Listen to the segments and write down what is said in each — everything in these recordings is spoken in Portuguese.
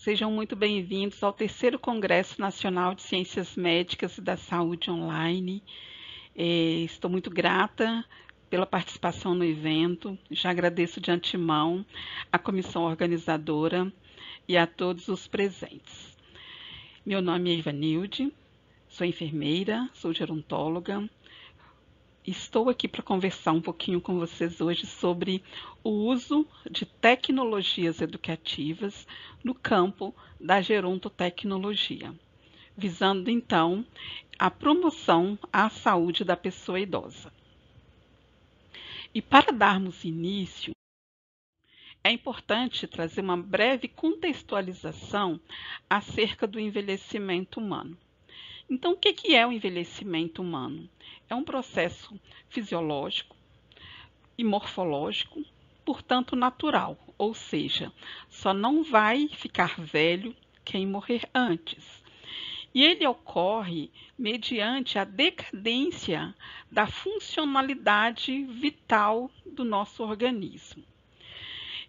Sejam muito bem-vindos ao terceiro Congresso Nacional de Ciências Médicas e da Saúde Online. Estou muito grata pela participação no evento. Já agradeço de antemão à comissão organizadora e a todos os presentes. Meu nome é Ivanilde, sou enfermeira, sou gerontóloga. Estou aqui para conversar um pouquinho com vocês hoje sobre o uso de tecnologias educativas no campo da gerontotecnologia, visando então a promoção à saúde da pessoa idosa. E para darmos início, é importante trazer uma breve contextualização acerca do envelhecimento humano. Então, o que é o envelhecimento humano? É um processo fisiológico e morfológico, portanto natural, ou seja, só não vai ficar velho quem morrer antes. E ele ocorre mediante a decadência da funcionalidade vital do nosso organismo.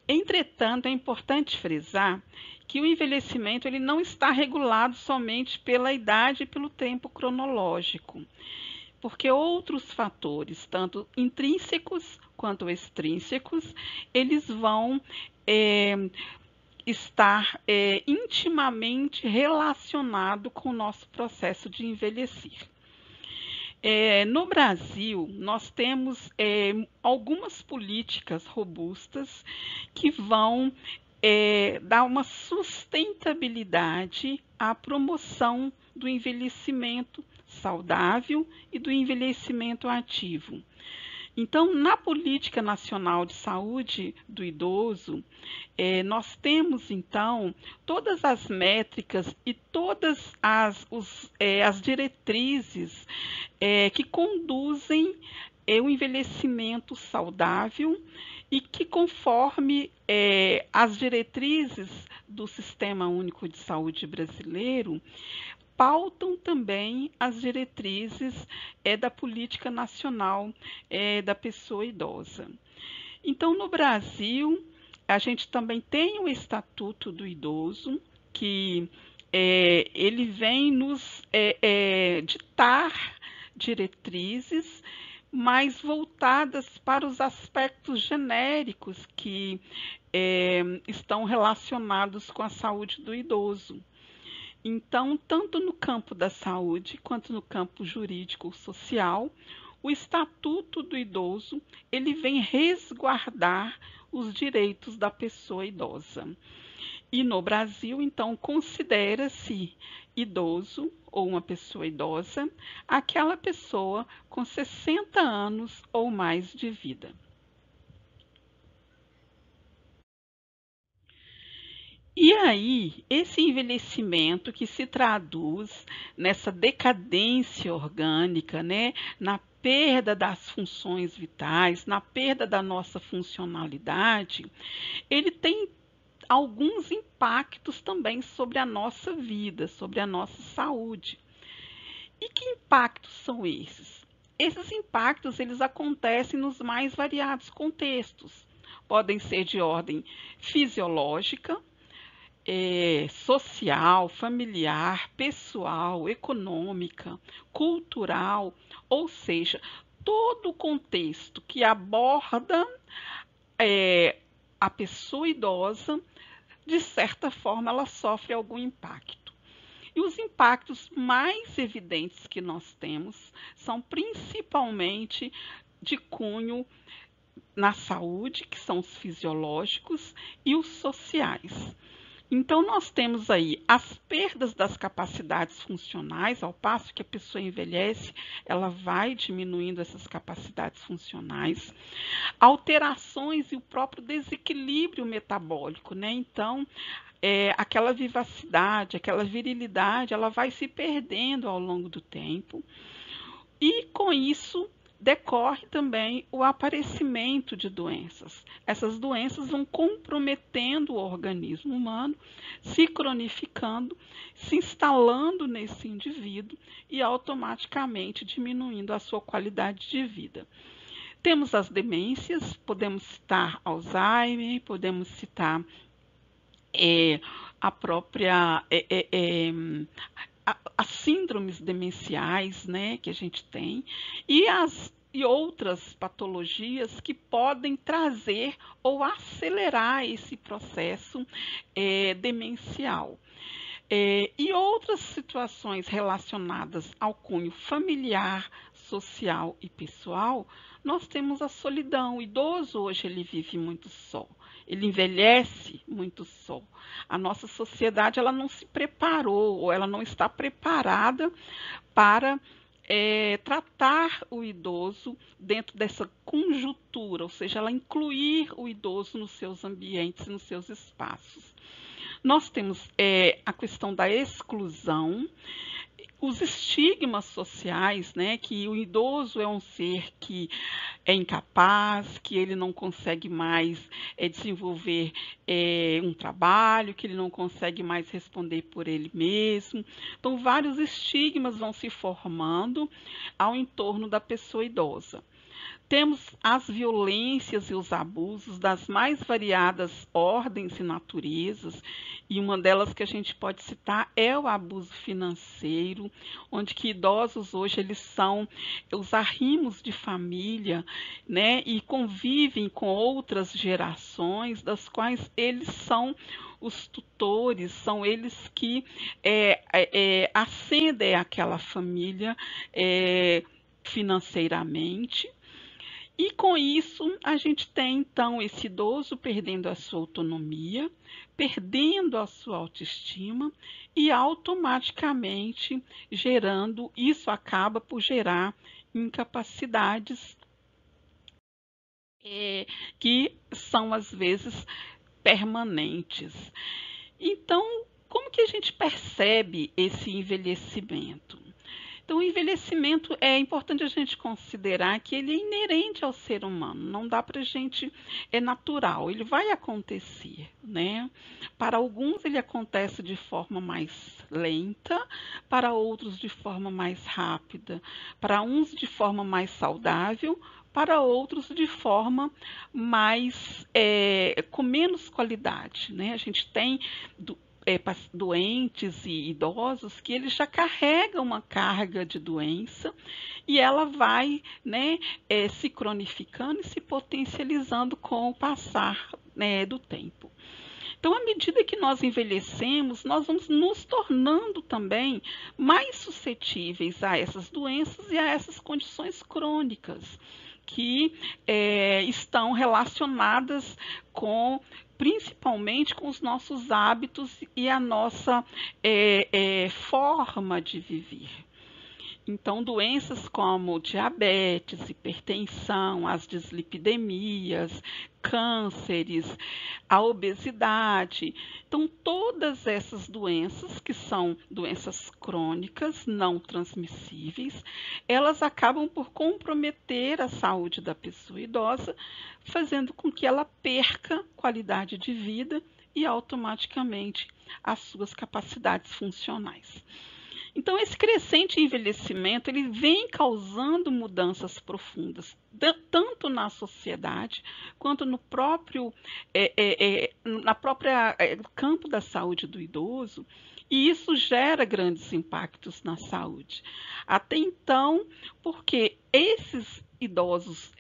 Entretanto, é importante frisar que o envelhecimento ele não está regulado somente pela idade e pelo tempo cronológico, porque outros fatores, tanto intrínsecos quanto extrínsecos, eles vão estar intimamente relacionados com o nosso processo de envelhecer. No Brasil, nós temos algumas políticas robustas que vão dar uma sustentabilidade à promoção do envelhecimento saudável e do envelhecimento ativo. Então, na Política Nacional de Saúde do Idoso, nós temos, então, todas as métricas e todas as diretrizes que conduzem o envelhecimento saudável e que, conforme as diretrizes do Sistema Único de Saúde brasileiro, pautam também as diretrizes da Política Nacional da Pessoa Idosa. Então, no Brasil, a gente também tem o Estatuto do Idoso, que ele vem nos ditar diretrizes mais voltadas para os aspectos genéricos que estão relacionados com a saúde do idoso. Então, tanto no campo da saúde quanto no campo jurídico-social, o Estatuto do Idoso ele vem resguardar os direitos da pessoa idosa. E no Brasil, então, considera-se idoso ou uma pessoa idosa aquela pessoa com 60 anos ou mais de vida. E aí, esse envelhecimento que se traduz nessa decadência orgânica, né, na perda das funções vitais, na perda da nossa funcionalidade, ele tem alguns impactos também sobre a nossa vida, sobre a nossa saúde. E que impactos são esses? Esses impactos eles acontecem nos mais variados contextos. Podem ser de ordem fisiológica, social, familiar, pessoal, econômica, cultural, ou seja, todo o contexto que aborda a pessoa idosa, de certa forma, ela sofre algum impacto. E os impactos mais evidentes que nós temos são principalmente de cunho na saúde, que são os fisiológicos, e os sociais. Então, nós temos aí as perdas das capacidades funcionais, ao passo que a pessoa envelhece, ela vai diminuindo essas capacidades funcionais, alterações e o próprio desequilíbrio metabólico, né? Então, aquela vivacidade, aquela virilidade, ela vai se perdendo ao longo do tempo, e com isso decorre também o aparecimento de doenças. Essas doenças vão comprometendo o organismo humano, se cronificando, se instalando nesse indivíduo e automaticamente diminuindo a sua qualidade de vida. Temos as demências, podemos citar Alzheimer, podemos citar é, a própria as síndromes demenciais, né, que a gente tem, e outras patologias que podem trazer ou acelerar esse processo demencial. E outras situações relacionadas ao cunho familiar, social e pessoal, nós temos a solidão. O idoso hoje ele vive muito só, ele envelhece muito só. A nossa sociedade ela não se preparou, ou ela não está preparada para tratar o idoso dentro dessa conjuntura, ou seja, ela incluir o idoso nos seus ambientes, nos seus espaços. Nós temos a questão da exclusão, os estigmas sociais, né, que o idoso é um ser que é incapaz, que ele não consegue mais desenvolver um trabalho, que ele não consegue mais responder por ele mesmo. Então, vários estigmas vão se formando ao entorno da pessoa idosa. Temos as violências e os abusos das mais variadas ordens e naturezas, e uma delas que a gente pode citar é o abuso financeiro, onde que idosos hoje eles são os arrimos de família, né, e convivem com outras gerações, das quais eles são os tutores, são eles que ascendem aquela família financeiramente. E com isso, a gente tem então esse idoso perdendo a sua autonomia, perdendo a sua autoestima e automaticamente gerando, isso acaba por gerar incapacidades que são às vezes permanentes. Então, como que a gente percebe esse envelhecimento? Então, o envelhecimento é importante a gente considerar que ele é inerente ao ser humano, não dá para a gente, é natural, ele vai acontecer, né? Para alguns ele acontece de forma mais lenta, para outros de forma mais rápida, para uns de forma mais saudável, para outros de forma mais, com menos qualidade, né? A gente tem doentes e idosos que eles já carregam uma carga de doença e ela vai, né, se cronificando e se potencializando com o passar, né, do tempo. Então, à medida que nós envelhecemos, nós vamos nos tornando também mais suscetíveis a essas doenças e a essas condições crônicas que estão relacionadas com principalmente com os nossos hábitos e a nossa forma de viver. Então, doenças como diabetes, hipertensão, as dislipidemias, cânceres, a obesidade. Então, todas essas doenças, que são doenças crônicas, não transmissíveis, elas acabam por comprometer a saúde da pessoa idosa, fazendo com que ela perca qualidade de vida e automaticamente as suas capacidades funcionais. Então, esse crescente envelhecimento ele vem causando mudanças profundas, tanto na sociedade quanto no próprio, na própria campo da saúde do idoso, e isso gera grandes impactos na saúde. Até então, porque esses idosos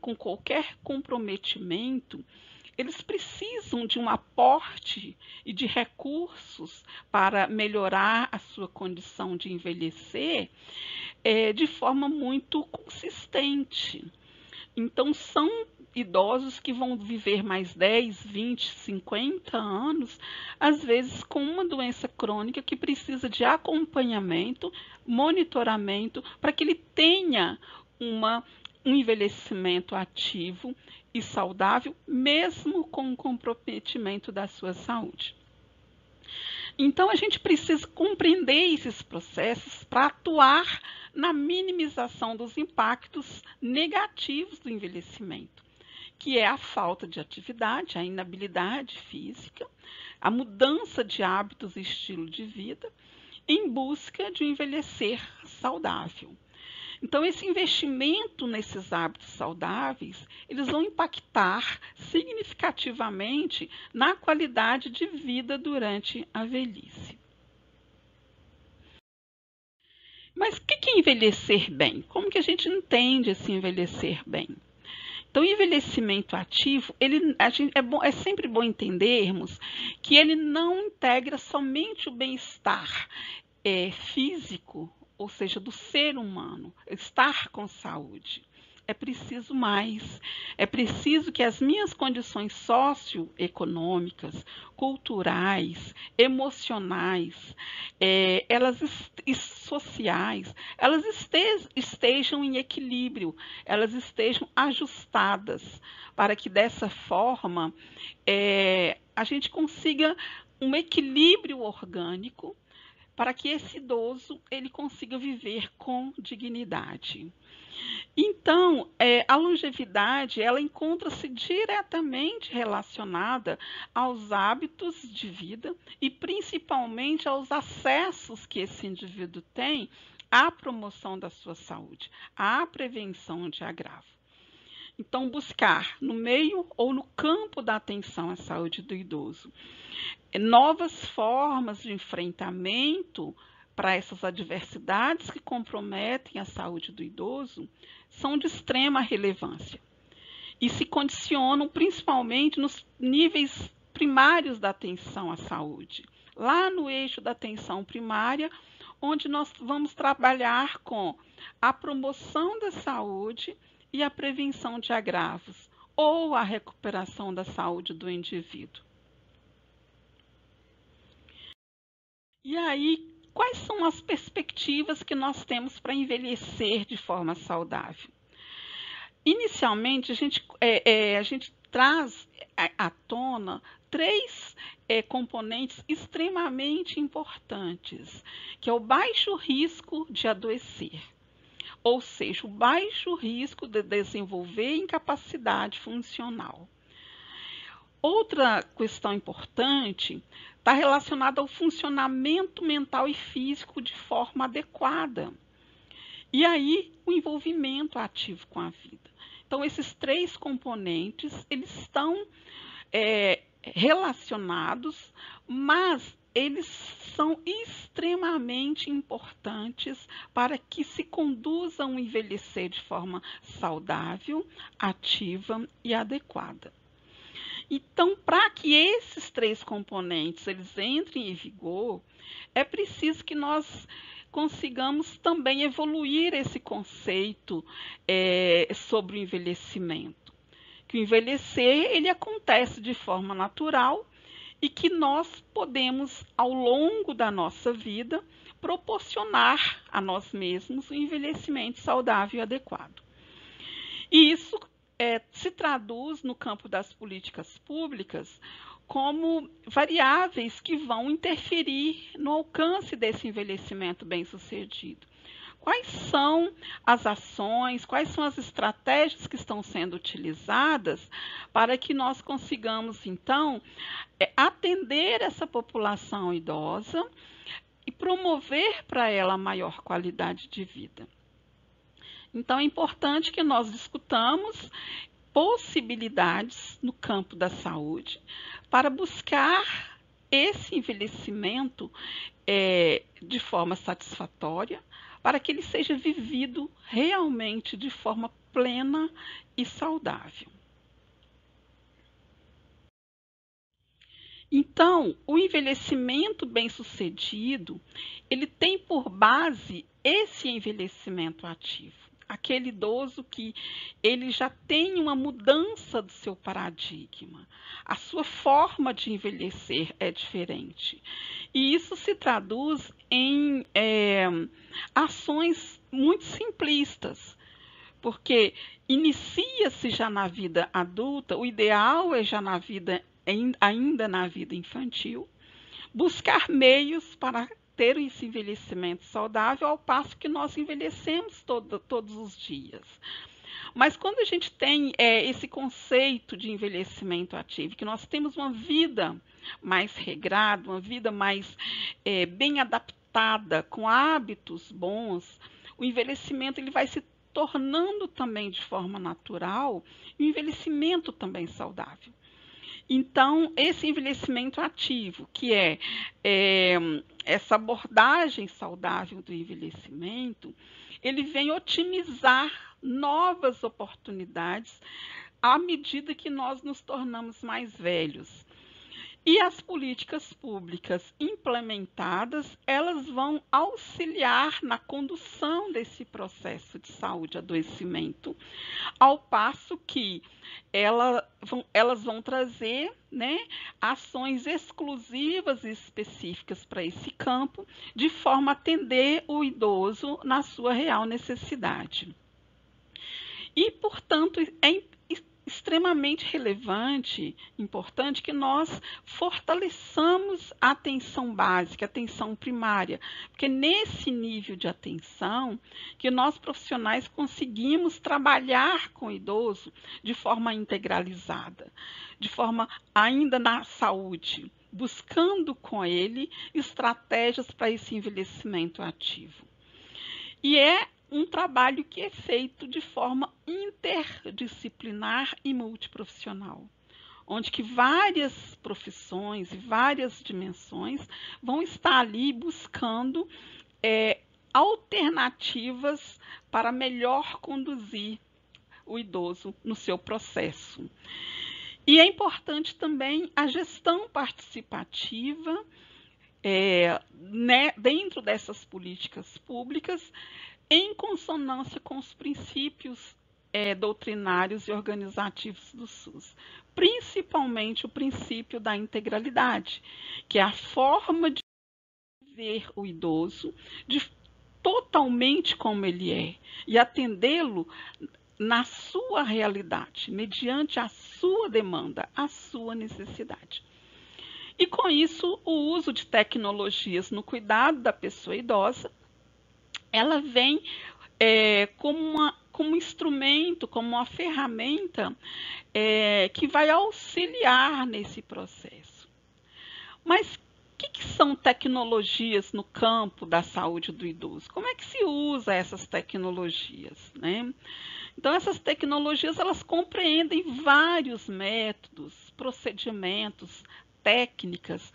com qualquer comprometimento, eles precisam de um aporte e de recursos para melhorar a sua condição de envelhecer de forma muito consistente. Então, são idosos que vão viver mais 10, 20, 50 anos, às vezes com uma doença crônica que precisa de acompanhamento, monitoramento, para que ele tenha um envelhecimento ativo e saudável, mesmo com o comprometimento da sua saúde. Então, a gente precisa compreender esses processos para atuar na minimização dos impactos negativos do envelhecimento, que é a falta de atividade, a inabilidade física, a mudança de hábitos e estilo de vida, em busca de um envelhecer saudável. Então, esse investimento nesses hábitos saudáveis, eles vão impactar significativamente na qualidade de vida durante a velhice. Mas o que é envelhecer bem? Como que a gente entende esse envelhecer bem? Então, o envelhecimento ativo, é sempre bom entendermos que ele não integra somente o bem-estar físico, ou seja, do ser humano, estar com saúde. É preciso mais. É preciso que as minhas condições socioeconômicas, culturais, emocionais, sociais, elas estejam em equilíbrio, elas estejam ajustadas, para que dessa forma a gente consiga um equilíbrio orgânico para que esse idoso ele consiga viver com dignidade. Então, a longevidade ela encontra-se diretamente relacionada aos hábitos de vida e principalmente aos acessos que esse indivíduo tem à promoção da sua saúde, à prevenção de agravo. Então, buscar no meio ou no campo da atenção à saúde do idoso novas formas de enfrentamento para essas adversidades que comprometem a saúde do idoso são de extrema relevância e se condicionam principalmente nos níveis primários da atenção à saúde, lá no eixo da atenção primária, onde nós vamos trabalhar com a promoção da saúde e a prevenção de agravos ou a recuperação da saúde do indivíduo. E aí, quais são as perspectivas que nós temos para envelhecer de forma saudável? Inicialmente, a gente traz à tona três componentes extremamente importantes, que é o baixo risco de adoecer, ou seja, o baixo risco de desenvolver incapacidade funcional. Outra questão importante está relacionada ao funcionamento mental e físico de forma adequada. E aí, o envolvimento ativo com a vida. Então, esses três componentes, eles estão relacionados, mas eles são extremamente importantes para que se conduza um envelhecer de forma saudável, ativa e adequada. Então, para que esses três componentes eles entrem em vigor, é preciso que nós consigamos também evoluir esse conceito sobre o envelhecimento. Que o envelhecer ele acontece de forma natural e que nós podemos, ao longo da nossa vida, proporcionar a nós mesmos um envelhecimento saudável e adequado. E isso se traduz no campo das políticas públicas como variáveis que vão interferir no alcance desse envelhecimento bem-sucedido. Quais são as ações, quais são as estratégias que estão sendo utilizadas para que nós consigamos, então, atender essa população idosa e promover para ela maior qualidade de vida? Então, é importante que nós discutamos possibilidades no campo da saúde para buscar esse envelhecimento de forma satisfatória, para que ele seja vivido realmente de forma plena e saudável. Então, o envelhecimento bem-sucedido, ele tem por base esse envelhecimento ativo. Aquele idoso que ele já tem uma mudança do seu paradigma. A sua forma de envelhecer é diferente. E isso se traduz em ações muito simplistas, porque inicia-se já na vida adulta, o ideal é já ainda na vida infantil, buscar meios para ter esse envelhecimento saudável, ao passo que nós envelhecemos todos os dias. Mas quando a gente tem esse conceito de envelhecimento ativo, que nós temos uma vida mais regrada, uma vida mais bem adaptada, com hábitos bons, o envelhecimento ele vai se tornando também de forma natural, e um envelhecimento também saudável. Então, esse envelhecimento ativo, que é essa abordagem saudável do envelhecimento, ele vem otimizar novas oportunidades à medida que nós nos tornamos mais velhos. E as políticas públicas implementadas, elas vão auxiliar na condução desse processo de saúde e adoecimento, ao passo que elas vão trazer, né, ações exclusivas e específicas para esse campo, de forma a atender o idoso na sua real necessidade. E, portanto, é extremamente relevante, importante, que nós fortaleçamos a atenção básica, a atenção primária, porque nesse nível de atenção que nós profissionais conseguimos trabalhar com o idoso de forma integralizada, de forma ainda na saúde, buscando com ele estratégias para esse envelhecimento ativo. E é um trabalho que é feito de forma interdisciplinar e multiprofissional, onde que várias profissões e várias dimensões vão estar ali buscando alternativas para melhor conduzir o idoso no seu processo. E é importante também a gestão participativa dentro dessas políticas públicas, em consonância com os princípios doutrinários e organizativos do SUS, principalmente o princípio da integralidade, que é a forma de ver o idoso totalmente como ele é e atendê-lo na sua realidade, mediante a sua demanda, a sua necessidade. E com isso, o uso de tecnologias no cuidado da pessoa idosa, ela vem como um instrumento, como uma ferramenta que vai auxiliar nesse processo. Mas o que são tecnologias no campo da saúde do idoso? Como é que se usa essas tecnologias, né? Então, essas tecnologias, elas compreendem vários métodos, procedimentos, técnicas,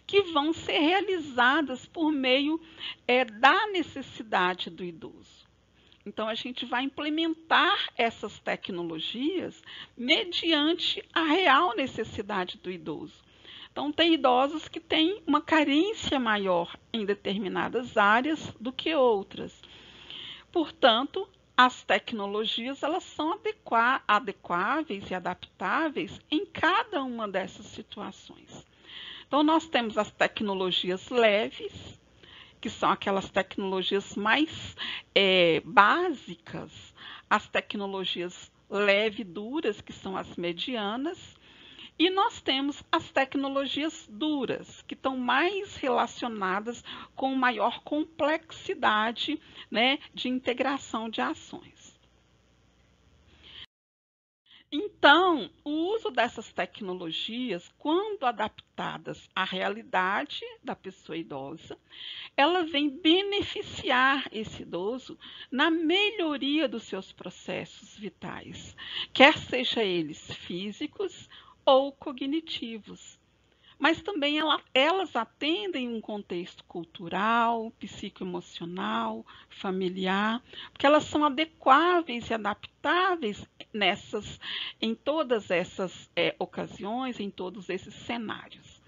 que vão ser realizadas por meio da necessidade do idoso. Então, a gente vai implementar essas tecnologias mediante a real necessidade do idoso. Então, tem idosos que têm uma carência maior em determinadas áreas do que outras. Portanto, as tecnologias, elas são adequáveis e adaptáveis em cada uma dessas situações. Então, nós temos as tecnologias leves, que são aquelas tecnologias mais básicas, as tecnologias leve-duras, que são as medianas, e nós temos as tecnologias duras, que estão mais relacionadas com maior complexidade, né, de integração de ações. Então, o uso dessas tecnologias, quando adaptadas à realidade da pessoa idosa, ela vem beneficiar esse idoso na melhoria dos seus processos vitais, quer sejam eles físicos ou cognitivos. Mas também elas atendem um contexto cultural, psicoemocional, familiar, porque elas são adequáveis e adaptáveis em todas essas ocasiões, em todos esses cenários.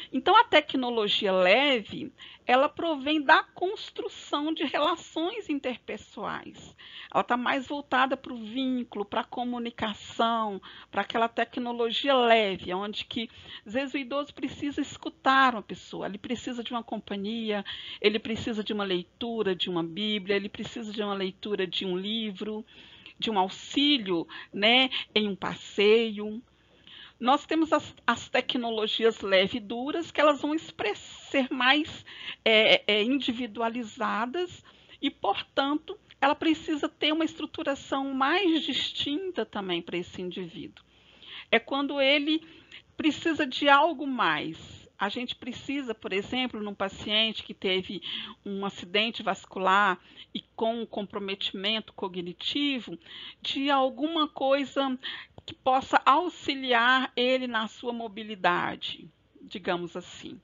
Então, a tecnologia leve, ela provém da construção de relações interpessoais. Ela está mais voltada para o vínculo, para a comunicação, para aquela tecnologia leve, onde que, às vezes, o idoso precisa escutar uma pessoa, ele precisa de uma companhia, ele precisa de uma leitura de uma Bíblia, ele precisa de uma leitura de um livro, de um auxílio, né, em um passeio. Nós temos as tecnologias leve e duras, que elas vão ser mais individualizadas e, portanto, ela precisa ter uma estruturação mais distinta também para esse indivíduo. É quando ele precisa de algo mais, A gente precisa, por exemplo, num paciente que teve um acidente vascular e com comprometimento cognitivo, de alguma coisa que possa auxiliar ele na sua mobilidade, digamos assim.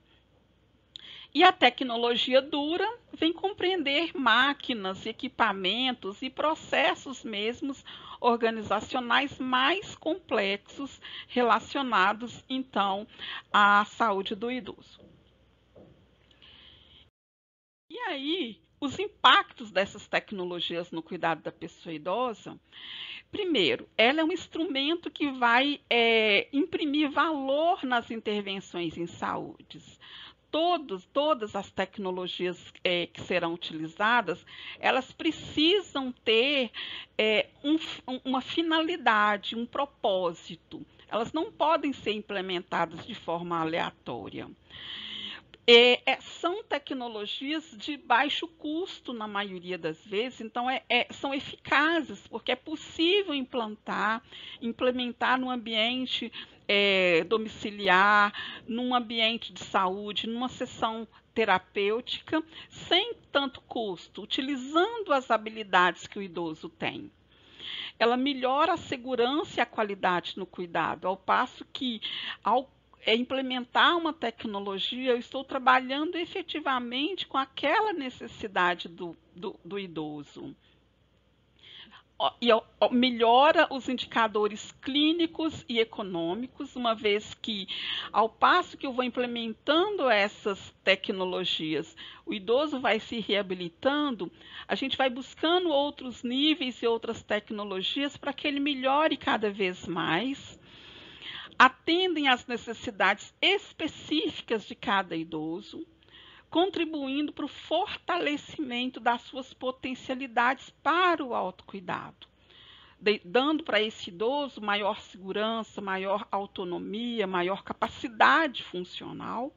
E a tecnologia dura vem compreender máquinas, equipamentos e processos mesmos organizacionais mais complexos relacionados, então, à saúde do idoso. E aí, os impactos dessas tecnologias no cuidado da pessoa idosa. Primeiro, ela é um instrumento que vai imprimir valor nas intervenções em saúde. Todas as tecnologias que serão utilizadas, elas precisam ter uma finalidade, um propósito. Elas não podem ser implementadas de forma aleatória. São tecnologias de baixo custo, na maioria das vezes, então são eficazes, porque é possível implementar no ambiente domiciliar, num ambiente de saúde, numa sessão terapêutica, sem tanto custo, utilizando as habilidades que o idoso tem. Ela melhora a segurança e a qualidade no cuidado, ao passo que, ao implementar uma tecnologia, eu estou trabalhando efetivamente com aquela necessidade do idoso. E melhora os indicadores clínicos e econômicos, uma vez que, ao passo que eu vou implementando essas tecnologias, o idoso vai se reabilitando, a gente vai buscando outros níveis e outras tecnologias para que ele melhore cada vez mais, atendem às necessidades específicas de cada idoso, contribuindo para o fortalecimento das suas potencialidades para o autocuidado, dando para esse idoso maior segurança, maior autonomia, maior capacidade funcional,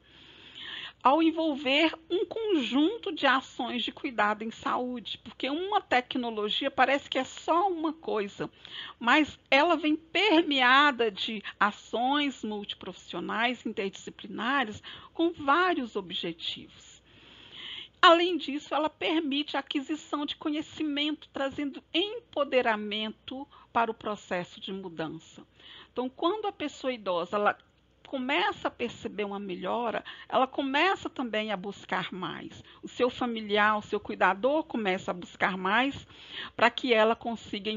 ao envolver um conjunto de ações de cuidado em saúde, porque uma tecnologia parece que é só uma coisa, mas ela vem permeada de ações multiprofissionais, interdisciplinares, com vários objetivos. Além disso, ela permite a aquisição de conhecimento, trazendo empoderamento para o processo de mudança. Então, quando a pessoa idosa ela começa a perceber uma melhora, ela começa também a buscar mais. O seu familiar, o seu cuidador começa a buscar mais para que ela consiga,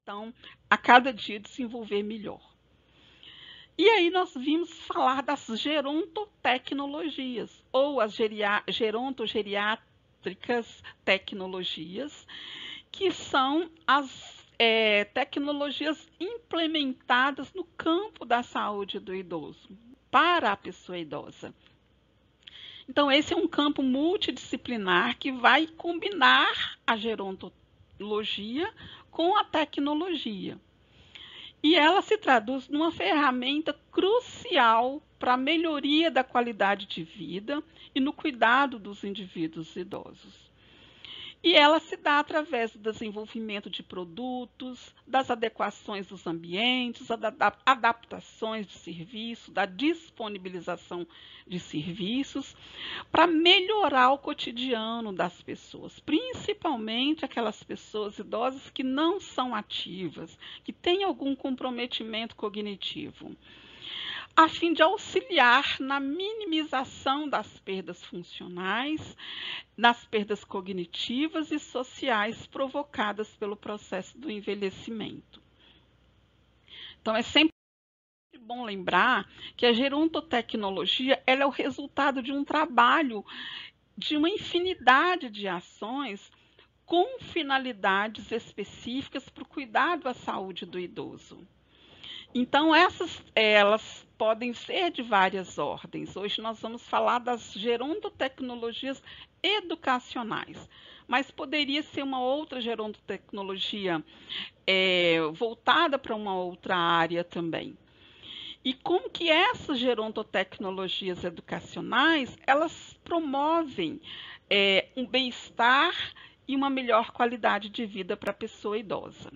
então, a cada dia desenvolver melhor. E aí nós vimos falar das gerontotecnologias, ou as gerontogeriátricas tecnologias, que são as tecnologias implementadas no campo da saúde do idoso, para a pessoa idosa. Então, esse é um campo multidisciplinar que vai combinar a gerontologia com a tecnologia. E ela se traduz numa ferramenta crucial para a melhoria da qualidade de vida e no cuidado dos indivíduos idosos. E ela se dá através do desenvolvimento de produtos, das adequações dos ambientes, da adaptações de serviço, da disponibilização de serviços, para melhorar o cotidiano das pessoas, principalmente aquelas pessoas idosas que não são ativas, que têm algum comprometimento cognitivo, a fim de auxiliar na minimização das perdas funcionais, nas perdas cognitivas e sociais provocadas pelo processo do envelhecimento. Então, é sempre bom lembrar que a gerontotecnologia ela é o resultado de um trabalho de uma infinidade de ações com finalidades específicas para o cuidado à saúde do idoso. Então, elas podem ser de várias ordens. Hoje nós vamos falar das gerontotecnologias educacionais, mas poderia ser uma outra gerontotecnologia voltada para uma outra área também. E como que essas gerontotecnologias educacionais, elas promovem um bem-estar e uma melhor qualidade de vida para a pessoa idosa.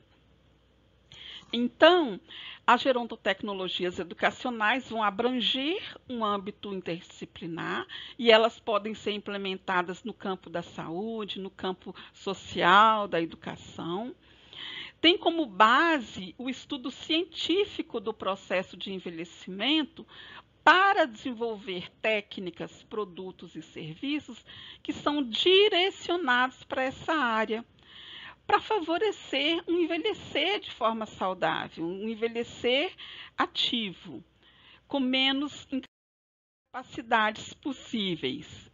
Então, as gerontotecnologias educacionais vão abranger um âmbito interdisciplinar e elas podem ser implementadas no campo da saúde, no campo social, da educação. Tem como base o estudo científico do processo de envelhecimento para desenvolver técnicas, produtos e serviços que são direcionados para essa área, para favorecer um envelhecer de forma saudável, um envelhecer ativo, com menos incapacidades possíveis.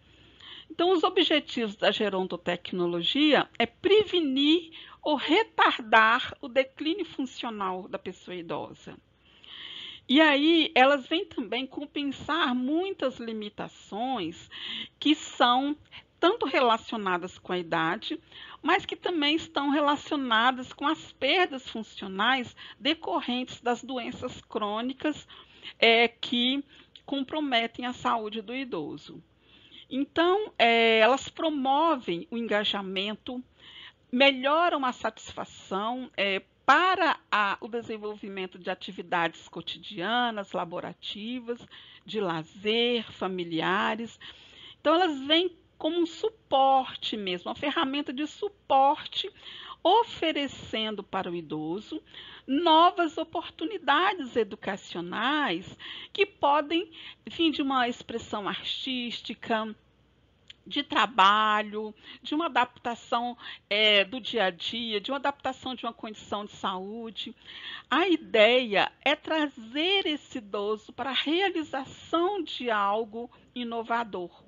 Então, os objetivos da gerontotecnologia é prevenir ou retardar o declínio funcional da pessoa idosa. E aí, elas vêm também compensar muitas limitações que são tanto relacionadas com a idade, mas que também estão relacionadas com as perdas funcionais decorrentes das doenças crônicas que comprometem a saúde do idoso. Então, elas promovem o engajamento, melhoram a satisfação para o desenvolvimento de atividades cotidianas, laborativas, de lazer, familiares. Então, elas vêm como um suporte mesmo, uma ferramenta de suporte, oferecendo para o idoso novas oportunidades educacionais que podem vir de uma expressão artística, de trabalho, de uma adaptação do dia a dia, de uma adaptação de uma condição de saúde. A ideia é trazer esse idoso para a realização de algo inovador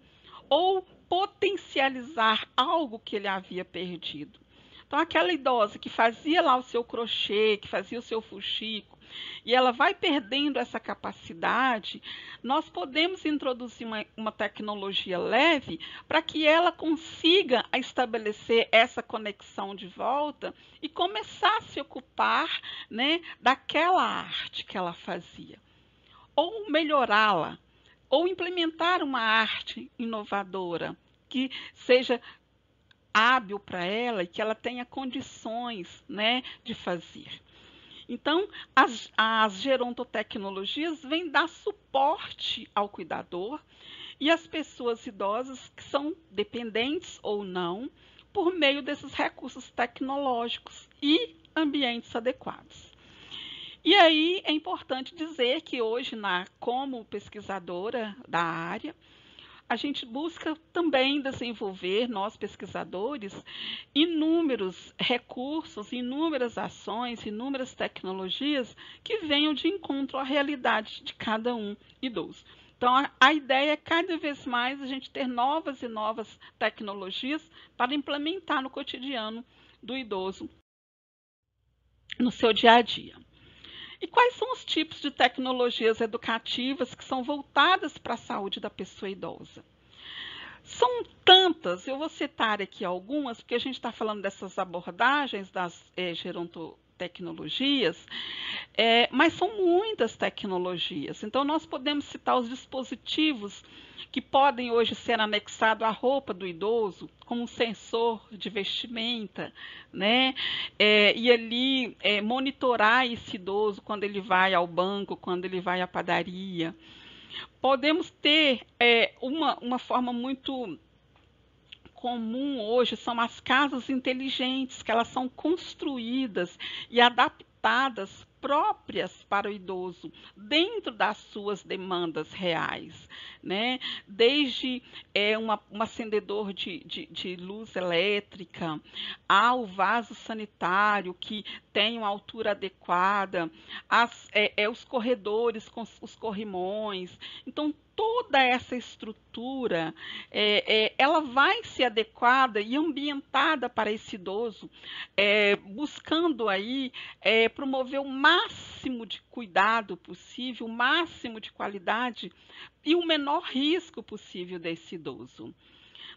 ou potencializar algo que ele havia perdido. Então, aquela idosa que fazia lá o seu crochê, que fazia o seu fuxico, e ela vai perdendo essa capacidade, nós podemos introduzir uma tecnologia leve para que ela consiga estabelecer essa conexão de volta e começar a se ocupar, né, daquela arte que ela fazia, ou melhorá-la, ou implementar uma arte inovadora que seja hábil para ela e que ela tenha condições, né, de fazer. Então, as gerontotecnologias vêm dar suporte ao cuidador e às pessoas idosas que são dependentes ou não, por meio desses recursos tecnológicos e ambientes adequados. E aí é importante dizer que hoje, como pesquisadora da área, a gente busca também desenvolver, nós pesquisadores, inúmeros recursos, inúmeras ações, inúmeras tecnologias que venham de encontro à realidade de cada um idoso. Então, a ideia é cada vez mais a gente ter novas e novas tecnologias para implementar no cotidiano do idoso, no seu dia a dia. E quais são os tipos de tecnologias educativas que são voltadas para a saúde da pessoa idosa? São tantas, eu vou citar aqui algumas, porque a gente está falando dessas abordagens das gerontotecnologias, mas são muitas tecnologias. Então, nós podemos citar os dispositivos que podem hoje ser anexados à roupa do idoso, como um sensor de vestimenta, né? E ali monitorar esse idoso quando ele vai ao banco, quando ele vai à padaria. Podemos ter uma forma muito comum hoje, são as casas inteligentes, que elas são construídas e adaptadas próprias para o idoso, dentro das suas demandas reais, né? Desde um acendedor de luz elétrica, ao vaso sanitário que tem uma altura adequada, os corredores com os corrimões. Então, toda essa estrutura, ela vai ser adequada e ambientada para esse idoso, buscando aí promover o máximo de cuidado possível, o máximo de qualidade e o menor risco possível desse idoso.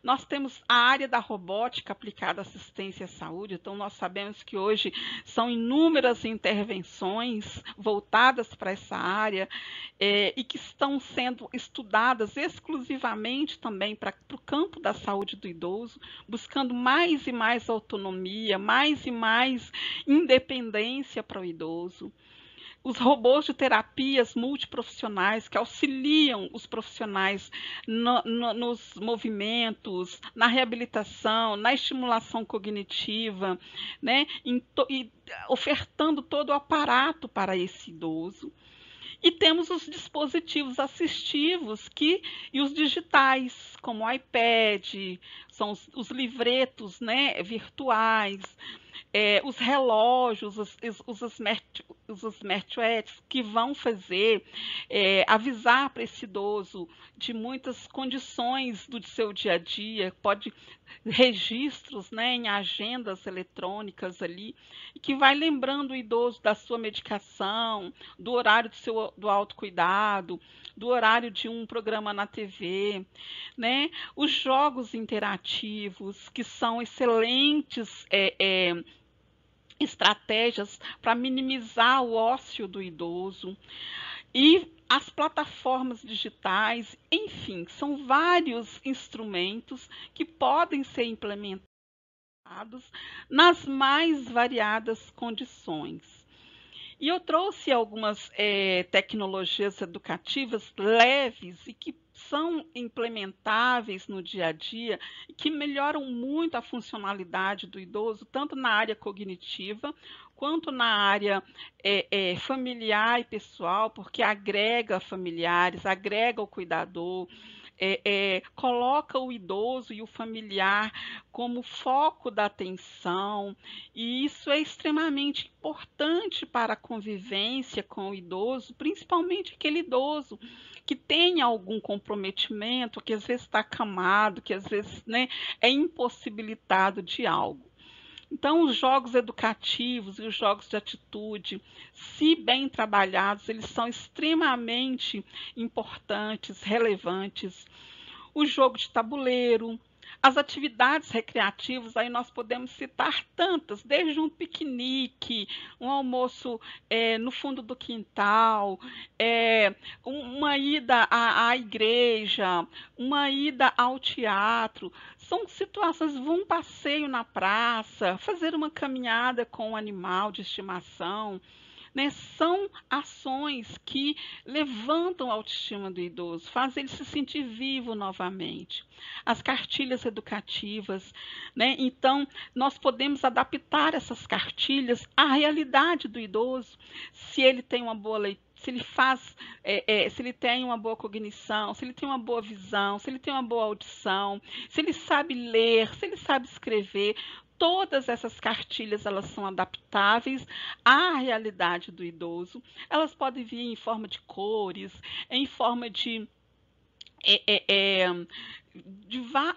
Nós temos a área da robótica aplicada à assistência à saúde, então nós sabemos que hoje são inúmeras intervenções voltadas para essa área e que estão sendo estudadas exclusivamente também para o campo da saúde do idoso, buscando mais e mais autonomia, mais e mais independência para o idoso. Os robôs de terapias multiprofissionais que auxiliam os profissionais nos movimentos, na reabilitação, na estimulação cognitiva, né? E ofertando todo o aparato para esse idoso. E temos os dispositivos assistivos e os digitais, como o iPad, são os livretos, né, virtuais, os relógios, os smartwatches, que vão fazer, avisar para esse idoso de muitas condições do seu dia a dia, registros, né, em agendas eletrônicas ali, que vai lembrando o idoso da sua medicação, do horário do autocuidado, do horário de um programa na TV, né? Os jogos interativos, que são excelentes estratégias para minimizar o ócio do idoso, e as plataformas digitais, enfim, são vários instrumentos que podem ser implementados nas mais variadas condições. E eu trouxe algumas tecnologias educativas leves e que são implementáveis no dia a dia e que melhoram muito a funcionalidade do idoso, tanto na área cognitiva quanto na área familiar e pessoal, porque agrega familiares, agrega o cuidador, coloca o idoso e o familiar como foco da atenção, e isso é extremamente importante para a convivência com o idoso, principalmente aquele idoso que tem algum comprometimento, que às vezes está acamado, que às vezes, né, é impossibilitado de algo. Então, os jogos educativos e os jogos de atitude, se bem trabalhados, eles são extremamente importantes, relevantes. O jogo de tabuleiro, as atividades recreativas, aí nós podemos citar tantas, desde um piquenique, um almoço no fundo do quintal, uma ida à igreja, uma ida ao teatro. São situações, um passeio na praça, fazer uma caminhada com um animal de estimação, né? São ações que levantam a autoestima do idoso, fazem ele se sentir vivo novamente. As cartilhas educativas, né? Então, nós podemos adaptar essas cartilhas à realidade do idoso, se ele tem uma boa leitura, se ele se ele tem uma boa cognição, se ele tem uma boa visão, se ele tem uma boa audição, se ele sabe ler, se ele sabe escrever. Todas essas cartilhas, elas são adaptáveis à realidade do idoso. Elas podem vir em forma de cores, em forma de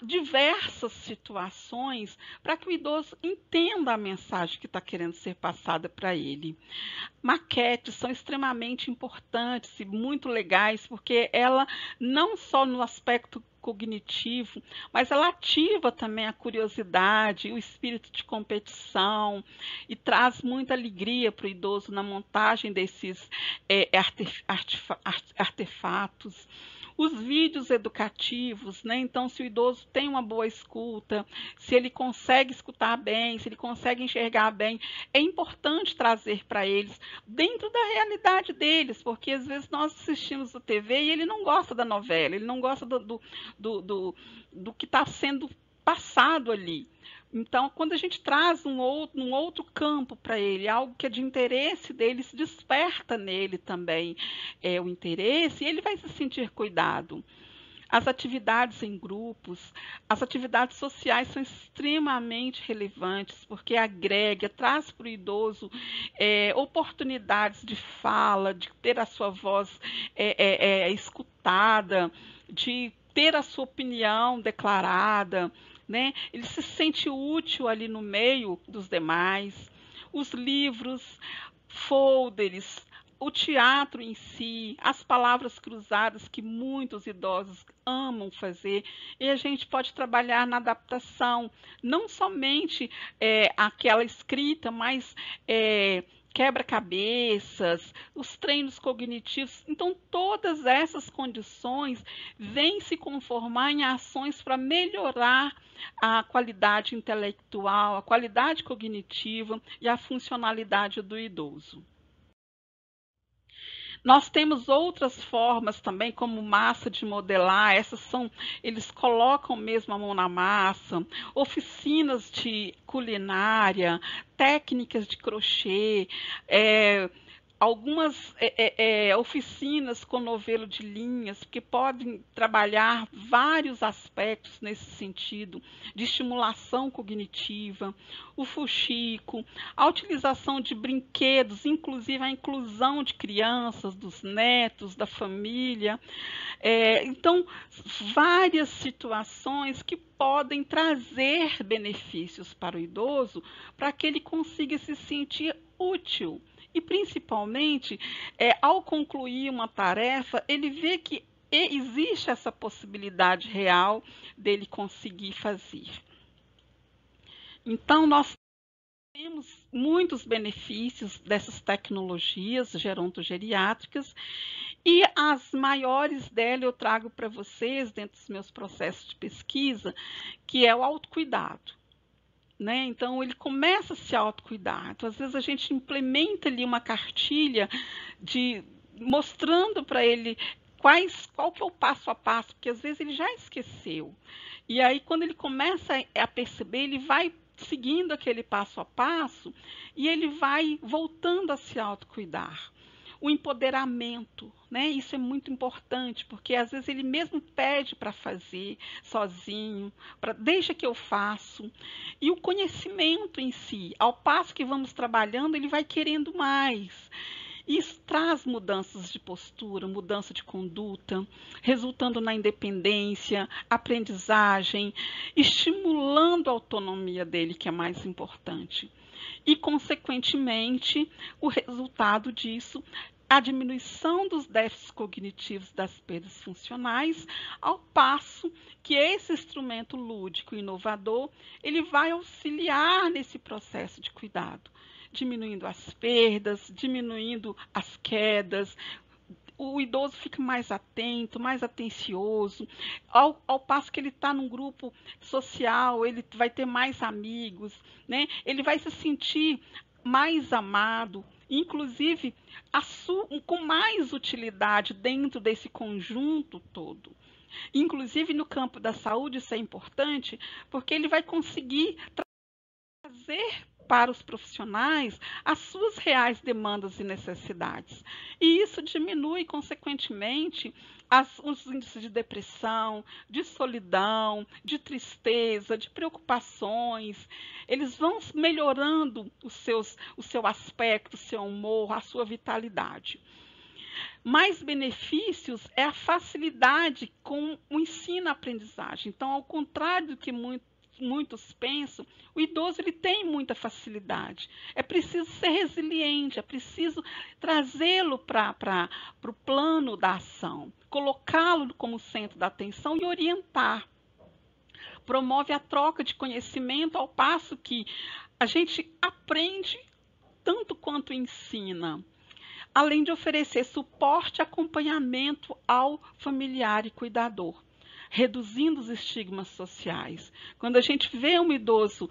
diversas situações, para que o idoso entenda a mensagem que está querendo ser passada para ele. Maquetes são extremamente importantes e muito legais, porque ela, não só no aspecto cognitivo, mas ela ativa também a curiosidade, o espírito de competição, e traz muita alegria para o idoso na montagem desses artefatos. Os vídeos educativos, né? Então, se o idoso tem uma boa escuta, se ele consegue escutar bem, se ele consegue enxergar bem, é importante trazer para eles dentro da realidade deles, porque às vezes nós assistimos a TV e ele não gosta da novela, ele não gosta do que está sendo passado ali. Então, quando a gente traz um outro campo para ele, algo que é de interesse dele, se desperta nele também o interesse, e ele vai se sentir cuidado. As atividades em grupos, as atividades sociais são extremamente relevantes, porque agrega, traz para o idoso oportunidades de fala, de ter a sua voz escutada, de ter a sua opinião declarada, né? Ele se sente útil ali no meio dos demais. Os livros, folders, o teatro em si, as palavras cruzadas que muitos idosos amam fazer, e a gente pode trabalhar na adaptação, não somente aquela escrita, mas quebra-cabeças, os treinos cognitivos. Então, todas essas condições vêm se conformar em ações para melhorar a qualidade intelectual, a qualidade cognitiva e a funcionalidade do idoso. Nós temos outras formas também, como massa de modelar, eles colocam mesmo a mão na massa, oficinas de culinária, técnicas de crochê, algumas oficinas com novelo de linhas, que podem trabalhar vários aspectos nesse sentido, de estimulação cognitiva, o fuxico, a utilização de brinquedos, inclusive a inclusão de crianças, dos netos, da família. Então, várias situações que podem trazer benefícios para o idoso, para que ele consiga se sentir útil. E, principalmente, ao concluir uma tarefa, ele vê que existe essa possibilidade real dele conseguir fazer. Então, nós temos muitos benefícios dessas tecnologias gerontogeriátricas, e as maiores delas eu trago para vocês, dentro dos meus processos de pesquisa, que é o autocuidado. Né? Então, ele começa a se autocuidar. Então, às vezes, a gente implementa ali uma cartilha mostrando para ele qual que é o passo a passo, porque às vezes ele já esqueceu. E aí, quando ele começa a perceber, ele vai seguindo aquele passo a passo e ele vai voltando a se autocuidar. O empoderamento, né? Isso é muito importante, porque às vezes ele mesmo pede para fazer sozinho, deixa que eu faço. E o conhecimento em si, ao passo que vamos trabalhando, ele vai querendo mais. Isso traz mudanças de postura, mudança de conduta, resultando na independência, aprendizagem, estimulando a autonomia dele, que é mais importante. E, consequentemente, o resultado disso, a diminuição dos déficits cognitivos, das perdas funcionais, ao passo que esse instrumento lúdico e inovador, ele vai auxiliar nesse processo de cuidado, diminuindo as perdas, diminuindo as quedas. O idoso fica mais atento, mais atencioso, ao passo que ele está num grupo social, ele vai ter mais amigos, né? Ele vai se sentir mais amado, inclusive com mais utilidade dentro desse conjunto todo. Inclusive no campo da saúde isso é importante, porque ele vai conseguir trazer para os profissionais as suas reais demandas e necessidades. E isso diminui, consequentemente, os índices de depressão, de solidão, de tristeza, de preocupações. Eles vão melhorando o seu aspecto, o seu humor, a sua vitalidade. Mais benefícios é a facilidade com o ensino-aprendizagem. Então, ao contrário do que muitos pensam, o idoso ele tem muita facilidade. É preciso ser resiliente, é preciso trazê-lo para o plano da ação, colocá-lo como centro da atenção e orientar. Promove a troca de conhecimento, ao passo que a gente aprende tanto quanto ensina, além de oferecer suporte e acompanhamento ao familiar e cuidador, reduzindo os estigmas sociais. Quando a gente vê um idoso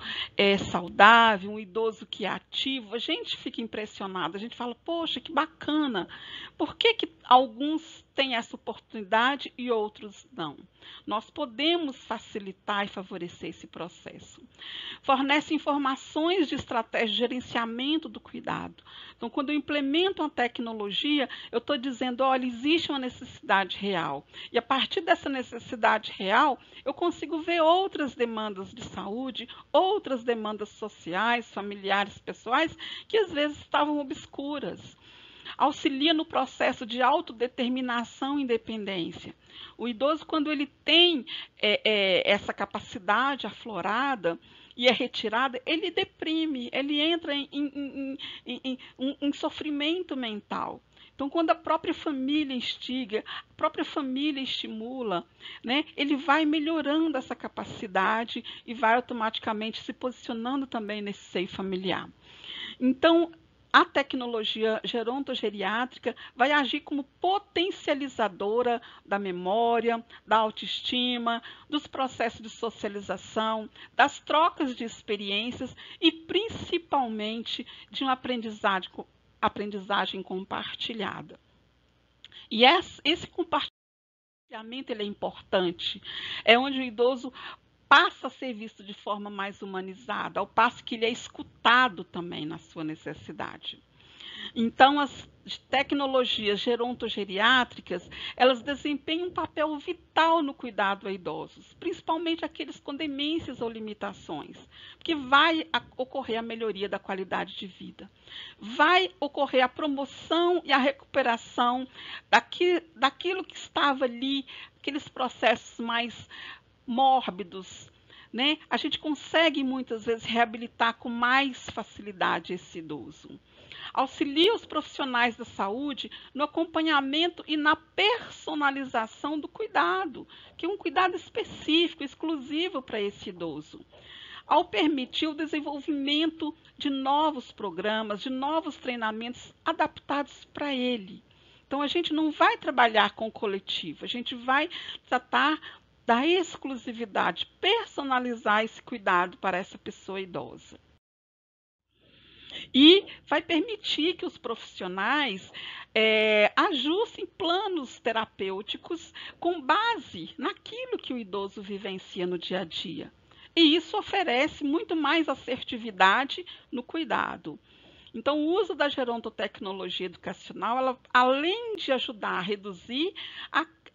saudável, um idoso que é ativo, a gente fica impressionado, a gente fala, poxa, que bacana, por que alguns têm essa oportunidade e outros não? Nós podemos facilitar e favorecer esse processo. Fornece informações de estratégia de gerenciamento do cuidado. Então, quando eu implemento uma tecnologia, eu estou dizendo, olha, existe uma necessidade real. E a partir dessa necessidade real, eu consigo ver outras demandas de saúde, outras demandas sociais, familiares, pessoais, que às vezes estavam obscuras. Auxilia no processo de autodeterminação e independência. O idoso, quando ele tem essa capacidade aflorada e é retirada, ele deprime, ele entra em sofrimento mental. Então, quando a própria família instiga, a própria família estimula, né, ele vai melhorando essa capacidade e vai automaticamente se posicionando também nesse seio familiar. Então, a tecnologia gerontogeriátrica vai agir como potencializadora da memória, da autoestima, dos processos de socialização, das trocas de experiências e, principalmente, de uma aprendizagem compartilhada. E esse compartilhamento ele é importante, é onde o idoso passa a ser visto de forma mais humanizada, ao passo que ele é escutado também na sua necessidade. Então, as tecnologias gerontogeriátricas, elas desempenham um papel vital no cuidado a idosos, principalmente aqueles com demências ou limitações, porque vai ocorrer a melhoria da qualidade de vida, vai ocorrer a promoção e a recuperação daquilo que estava ali, aqueles processos mais mórbidos, né? A gente consegue muitas vezes reabilitar com mais facilidade esse idoso. Auxilia os profissionais da saúde no acompanhamento e na personalização do cuidado, que é um cuidado específico, exclusivo para esse idoso, ao permitir o desenvolvimento de novos programas, de novos treinamentos adaptados para ele. Então, a gente não vai trabalhar com o coletivo, a gente vai tratar da exclusividade, personalizar esse cuidado para essa pessoa idosa. E vai permitir que os profissionais ajustem planos terapêuticos com base naquilo que o idoso vivencia no dia a dia. E isso oferece muito mais assertividade no cuidado. Então, o uso da gerontotecnologia educacional, ela, além de ajudar a reduzir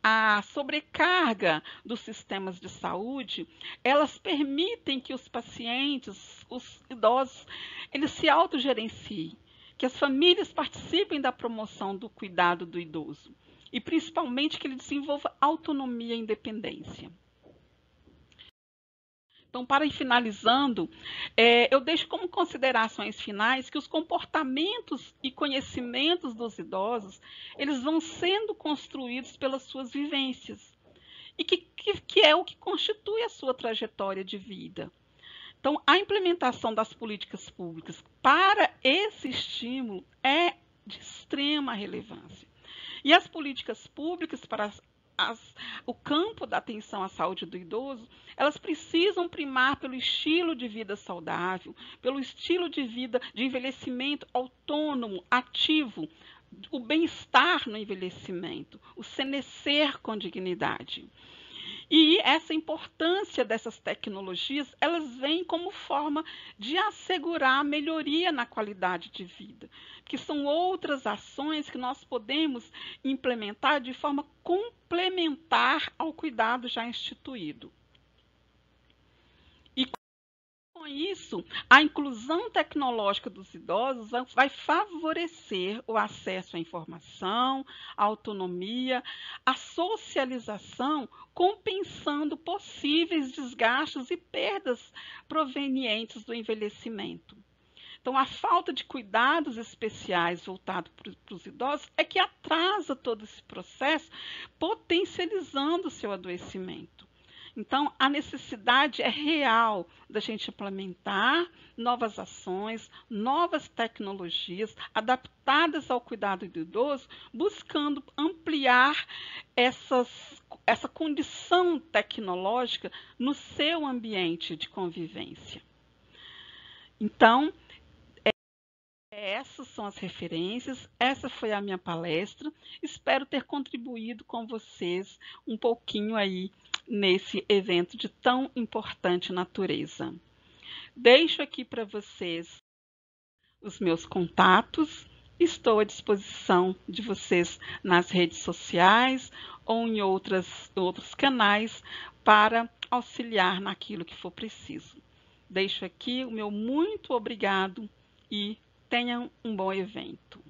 a sobrecarga dos sistemas de saúde, elas permitem que os pacientes, os idosos, eles se autogerenciem, que as famílias participem da promoção do cuidado do idoso e, principalmente, que ele desenvolva autonomia e independência. Então, para ir finalizando, eu deixo como considerações finais que os comportamentos e conhecimentos dos idosos, eles vão sendo construídos pelas suas vivências, e que é o que constitui a sua trajetória de vida. Então, a implementação das políticas públicas para esse estímulo é de extrema relevância. E as políticas públicas para o campo da atenção à saúde do idoso, elas precisam primar pelo estilo de vida saudável, pelo estilo de vida de envelhecimento autônomo, ativo, o bem-estar no envelhecimento, o senescer com dignidade. E essa importância dessas tecnologias, elas vêm como forma de assegurar a melhoria na qualidade de vida, que são outras ações que nós podemos implementar de forma complementar ao cuidado já instituído. E com isso, a inclusão tecnológica dos idosos vai favorecer o acesso à informação, à autonomia, à socialização, compensando possíveis desgastes e perdas provenientes do envelhecimento. Então, a falta de cuidados especiais voltados para os idosos é que atrasa todo esse processo, potencializando o seu adoecimento. Então, a necessidade é real da gente implementar novas ações, novas tecnologias adaptadas ao cuidado do idoso, buscando ampliar essa condição tecnológica no seu ambiente de convivência. Então, essas são as referências, essa foi a minha palestra. Espero ter contribuído com vocês um pouquinho aí nesse evento de tão importante natureza. Deixo aqui para vocês os meus contatos. Estou à disposição de vocês nas redes sociais ou em outros canais para auxiliar naquilo que for preciso. Deixo aqui o meu muito obrigado e tenham um bom evento.